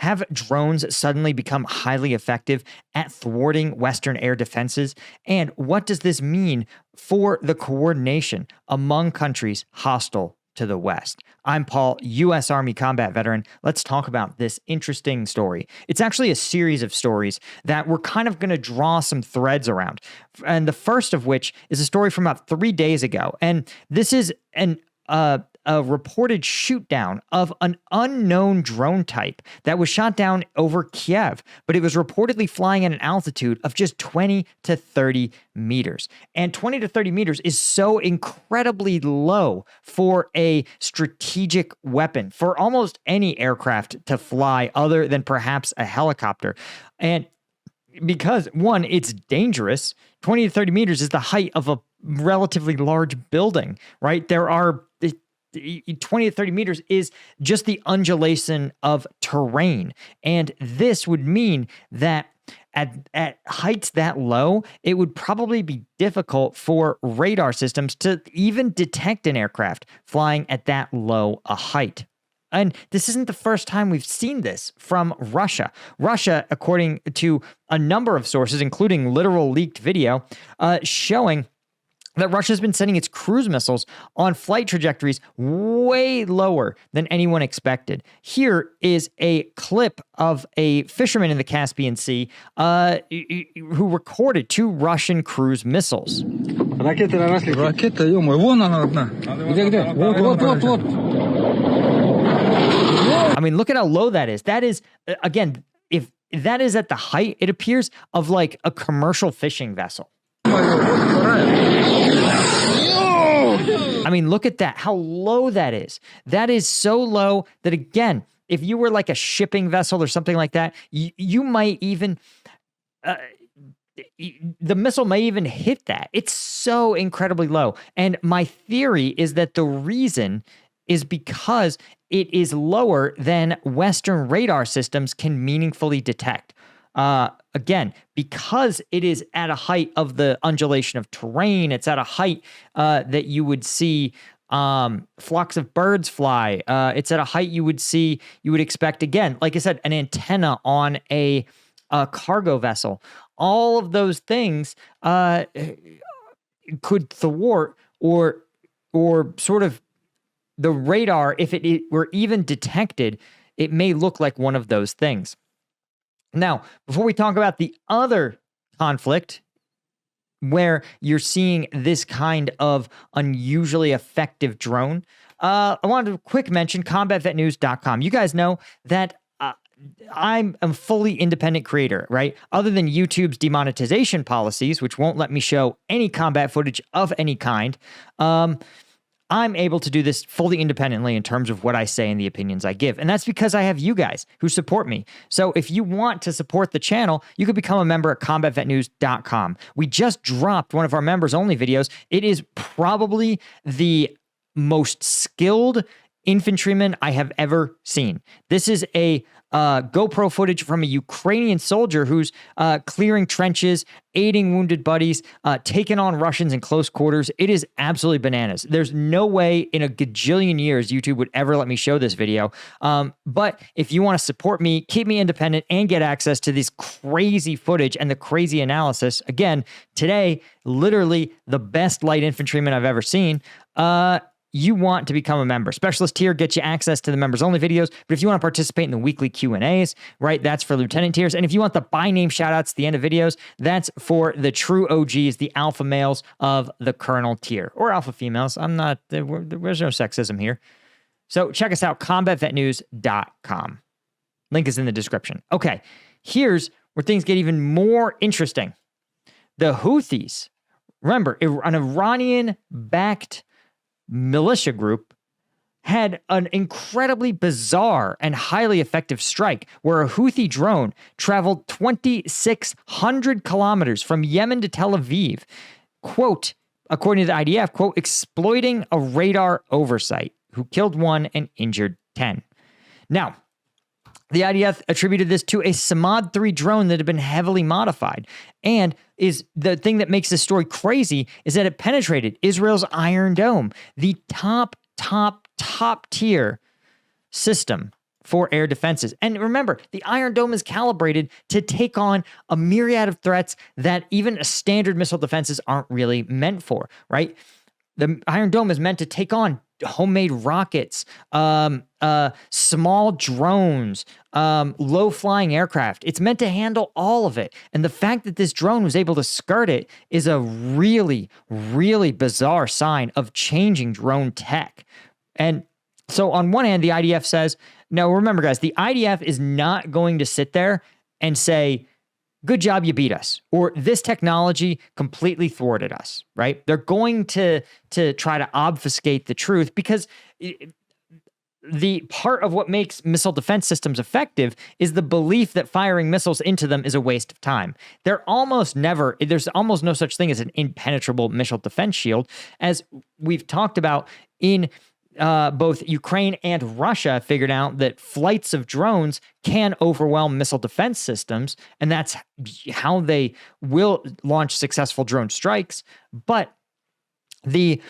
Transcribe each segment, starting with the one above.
Have drones suddenly become highly effective at thwarting Western air defenses? And what does this mean for the coordination among countries hostile to the West? I'm Paul, U.S. Army combat veteran. Let's talk about this interesting story. It's actually a series of stories that we're kind of going to draw some threads around. And the first of which is a story from about 3 days ago. And this is a reported shoot down of an unknown drone type that was shot down over Kiev, but it was reportedly flying at an altitude of just 20 to 30 meters. And 20 to 30 meters is so incredibly low for a strategic weapon, for almost any aircraft to fly other than perhaps a helicopter. And because, one, it's dangerous. 20 to 30 meters is the height of a relatively large building, right? 20 to 30 meters is just the undulation of terrain. And this would mean that at heights that low, it would probably be difficult for radar systems to even detect an aircraft flying at that low a height. And this isn't the first time we've seen this from Russia. Russia, according to a number of sources, including literal leaked video, showing that Russia's been sending its cruise missiles on flight trajectories way lower than anyone expected. Here is a clip of a fisherman in the Caspian Sea who recorded 2 Russian cruise missiles. Ракета, ё-моё, вон она одна. Где? Вот. I mean, look at how low that is. That is, again, if that is at the height, it appears, of like a commercial fishing vessel. I mean, look at that, how low that is. That is so low that, again, if you were like a shipping vessel or something like that, you might even, the missile may even hit that. It's so incredibly low. And my theory is that the reason is because it is lower than Western radar systems can meaningfully detect. Again, because it is at a height of the undulation of terrain, it's at a height that you would see flocks of birds fly. It's at a height you would expect, again, like I said, an antenna on a cargo vessel. All of those things could thwart or sort of the radar. If it were even detected, it may look like one of those things. Now, before we talk about the other conflict where you're seeing this kind of unusually effective drone, I wanted to quick mention combatvetnews.com. You guys know that I'm a fully independent creator, right? Other than YouTube's demonetization policies, which won't let me show any combat footage of any kind, I'm able to do this fully independently in terms of what I say and the opinions I give. And that's because I have you guys who support me. So if you want to support the channel, you could become a member at combatvetnews.com. We just dropped one of our members only videos. It is probably the most skilled infantryman I have ever seen. This is a GoPro footage from a Ukrainian soldier who's clearing trenches, aiding wounded buddies, taking on Russians in close quarters. It is absolutely bananas. There's no way in a gajillion years YouTube would ever let me show this video. But if you want to support me, keep me independent, and get access to this crazy footage and the crazy analysis, again, today, literally the best light infantryman I've ever seen, you want to become a member. Specialist tier gets you access to the members only videos. But if you want to participate in the weekly Q&As, right, that's for lieutenant tiers. And if you want the by name shout outs at the end of videos, that's for the true OGs, the alpha males of the colonel tier, or alpha females. There's no sexism here. So check us out, combatvetnews.com. Link is in the description. Okay, here's where things get even more interesting. The Houthis, remember, an Iranian-backed militia group, had an incredibly bizarre and highly effective strike where a Houthi drone traveled 2,600 kilometers from Yemen to Tel Aviv, quote, according to the IDF, quote, exploiting a radar oversight, who killed 1 and injured 10. Now, the IDF attributed this to a Samad 3 drone that had been heavily modified. And is the thing that makes this story crazy is that it penetrated Israel's Iron Dome, the top tier system for air defenses. And remember, the Iron Dome is calibrated to take on a myriad of threats that even standard missile defenses aren't really meant for, right? The Iron Dome is meant to take on homemade rockets, small drones, low-flying aircraft. It's meant to handle all of it. And the fact that this drone was able to skirt it is a really, really bizarre sign of changing drone tech. And so on one hand, the IDF says, no, remember, guys, the IDF is not going to sit there and say, good job, you beat us, or this technology completely thwarted us, right? They're going to try to obfuscate the truth, because the part of what makes missile defense systems effective is the belief that firing missiles into them is a waste of time. There's almost no such thing as an impenetrable missile defense shield, as we've talked about in both Ukraine and Russia figured out that flights of drones can overwhelm missile defense systems, and that's how they will launch successful drone strikes. But the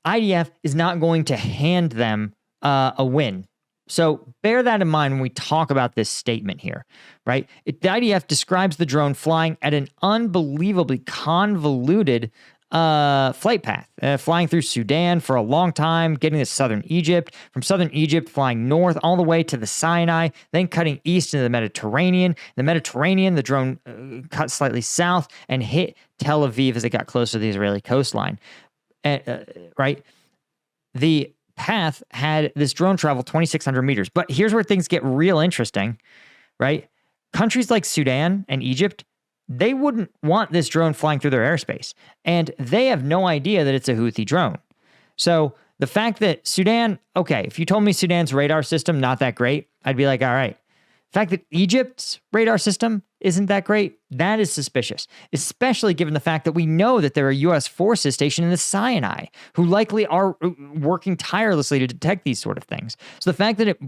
IDF is not going to hand them a win. So bear that in mind when we talk about this statement here, right? The IDF describes the drone flying at an unbelievably convoluted flight path, flying through Sudan for a long time, getting to southern Egypt, from southern Egypt flying north all the way to the Sinai, then cutting east into the Mediterranean. The Mediterranean, the drone cut slightly south and hit Tel Aviv as it got closer to the Israeli coastline. Right? The path had this drone travel 2,600 meters. But here's where things get real interesting, right? Countries like Sudan and Egypt, they wouldn't want this drone flying through their airspace. And they have no idea that it's a Houthi drone. So the fact that Sudan, okay, if you told me Sudan's radar system, not that great, I'd be like, all right. The fact that Egypt's radar system isn't that great, that is suspicious, especially given the fact that we know that there are U.S. forces stationed in the Sinai who likely are working tirelessly to detect these sort of things. So the fact that it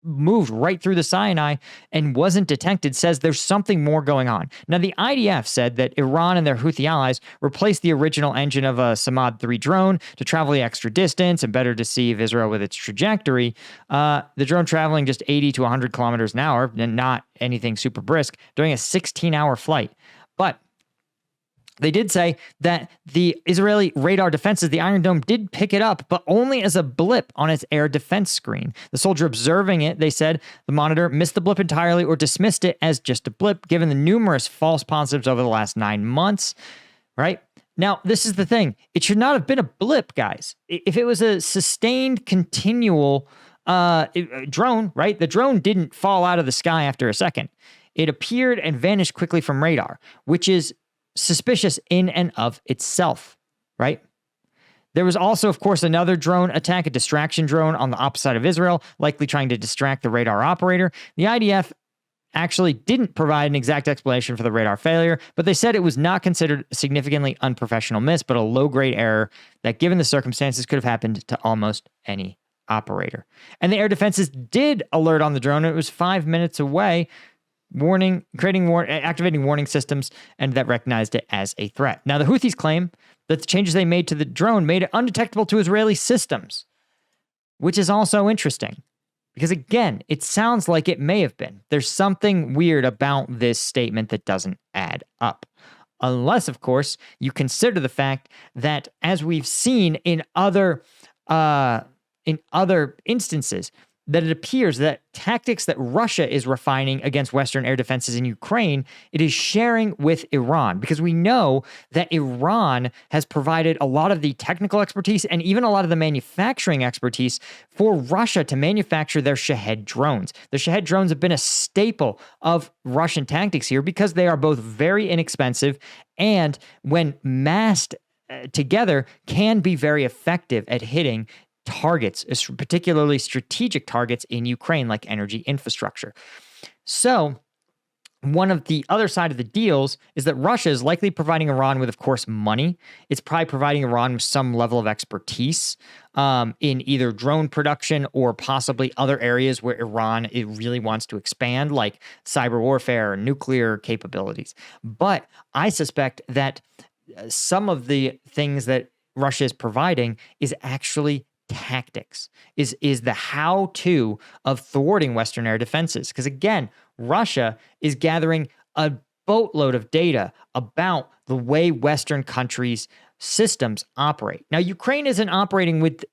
moved right through the Sinai and wasn't detected says there's something more going on. Now, the IDF said that Iran and their Houthi allies replaced the original engine of a Samad 3 drone to travel the extra distance and better deceive Israel with its trajectory. The drone traveling just 80 to 100 kilometers an hour, and not anything super brisk, during a 16-hour flight. But they did say that the Israeli radar defenses, the Iron Dome, did pick it up, but only as a blip on its air defense screen. The soldier observing it, they said, the monitor missed the blip entirely or dismissed it as just a blip, given the numerous false positives over the last 9 months, right? Now, this is the thing. It should not have been a blip, guys. If it was a sustained, continual drone, right? The drone didn't fall out of the sky after a second. It appeared and vanished quickly from radar, which is suspicious in and of itself, right? There was also, of course, another drone attack, a distraction drone on the opposite side of Israel, likely trying to distract the radar operator. The IDF actually didn't provide an exact explanation for the radar failure, but they said it was not considered a significantly unprofessional miss, but a low-grade error that, given the circumstances, could have happened to almost any operator. And the air defenses did alert on the drone. It was 5 minutes away, activating warning systems, and that recognized it as a threat. Now, the Houthis claim that the changes they made to the drone made it undetectable to Israeli systems, which is also interesting because, again, it sounds like it may have been. There's something weird about this statement that doesn't add up. Unless, of course, you consider the fact that, as we've seen in other instances, that it appears that tactics that Russia is refining against Western air defenses in Ukraine, it is sharing with Iran, because we know that Iran has provided a lot of the technical expertise and even a lot of the manufacturing expertise for Russia to manufacture their Shahed drones. The Shahed drones have been a staple of Russian tactics here because they are both very inexpensive and, when massed together, can be very effective at hitting targets, particularly strategic targets in Ukraine, like energy infrastructure. So one of the other side of the deals is that Russia is likely providing Iran with, of course, money. It's probably providing Iran with some level of expertise in either drone production or possibly other areas where Iran really wants to expand, like cyber warfare or nuclear capabilities. But I suspect that some of the things that Russia is providing is actually tactics, is the how-to of thwarting Western air defenses. Because again, Russia is gathering a boatload of data about the way Western countries' systems operate. Now, Ukraine isn't operating with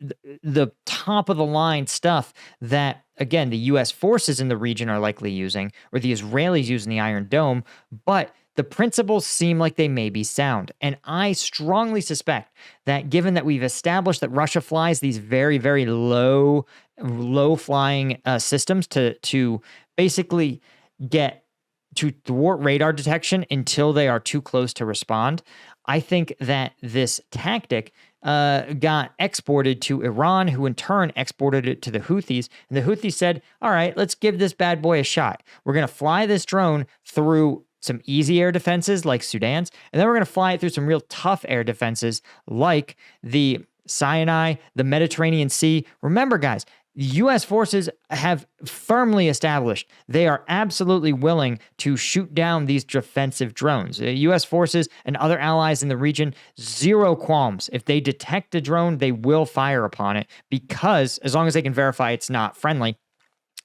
the top of the line stuff that, again, the US forces in the region are likely using, or the Israelis use in the Iron Dome, but the principles seem like they may be sound. And I strongly suspect that given that we've established that Russia flies these very, very low flying systems to basically get to thwart radar detection until they are too close to respond, I think that this tactic got exported to Iran, who in turn exported it to the Houthis. And the Houthis said, all right, let's give this bad boy a shot. We're going to fly this drone through some easy air defenses like Sudan's, and then we're going to fly it through some real tough air defenses like the Sinai, the Mediterranean Sea. Remember, guys, U.S. forces have firmly established they are absolutely willing to shoot down these defensive drones. U.S. forces and other allies in the region, zero qualms. If they detect a drone, they will fire upon it because, as long as they can verify it's not friendly,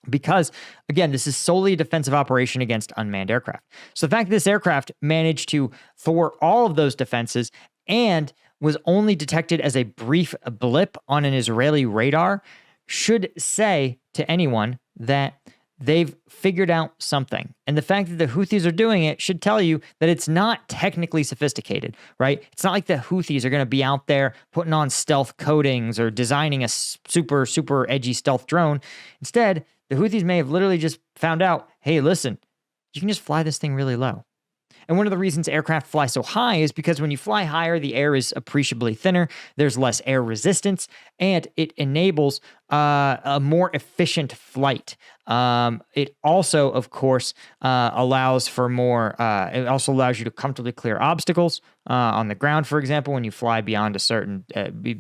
because, again, this is solely a defensive operation against unmanned aircraft. So the fact that this aircraft managed to thwart all of those defenses and was only detected as a brief blip on an Israeli radar should say to anyone that they've figured out something. And the fact that the Houthis are doing it should tell you that it's not technically sophisticated, right? It's not like the Houthis are going to be out there putting on stealth coatings or designing a super, super edgy stealth drone. Instead, the Houthis may have literally just found out, hey, listen, you can just fly this thing really low. And one of the reasons aircraft fly so high is because when you fly higher, the air is appreciably thinner, there's less air resistance, and it enables a more efficient flight. It also, of course, allows for more, it also allows you to comfortably clear obstacles on the ground, for example, when you fly beyond a certain,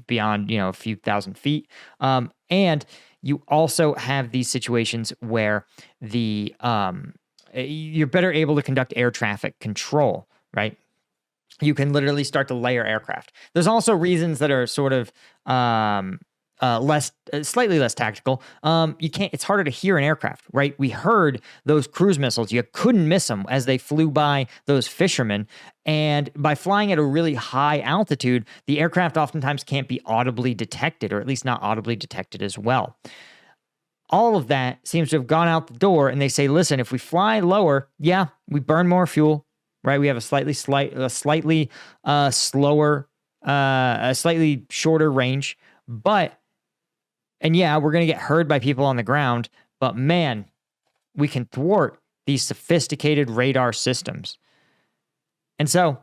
beyond, a few thousand feet. And you also have these situations where you're better able to conduct air traffic control, right? You can literally start to layer aircraft. There's also reasons that are sort of slightly less tactical. It's harder to hear an aircraft, right? We heard those cruise missiles. You couldn't miss them as they flew by those fishermen. And by flying at a really high altitude, the aircraft oftentimes can't be audibly detected, or at least not audibly detected as well. All of that seems to have gone out the door, and they say, listen, if we fly lower, yeah, we burn more fuel, right? We have a slightly shorter range, and yeah, we're going to get heard by people on the ground, but man, we can thwart these sophisticated radar systems. And so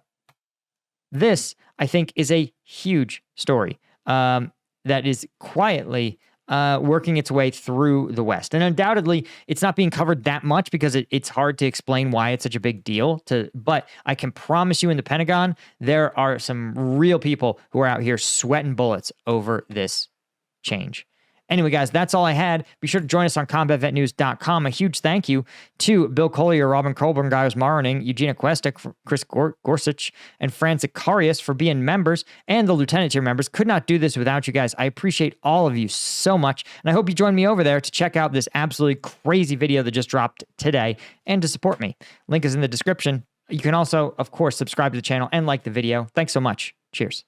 this, I think, is a huge story that is quietly working its way through the West. And undoubtedly, it's not being covered that much because it's hard to explain why it's such a big deal. But I can promise you in the Pentagon, there are some real people who are out here sweating bullets over this change. Anyway, guys, that's all I had. Be sure to join us on combatvetnews.com. A huge thank you to Bill Collier, Robin Colburn, Gaius Marning, Eugenia Questek, Chris Gorsuch, and Fran Zacharias for being members, and the lieutenant tier members. Could not do this without you guys. I appreciate all of you so much, and I hope you join me over there to check out this absolutely crazy video that just dropped today and to support me. Link is in the description. You can also, of course, subscribe to the channel and like the video. Thanks so much. Cheers.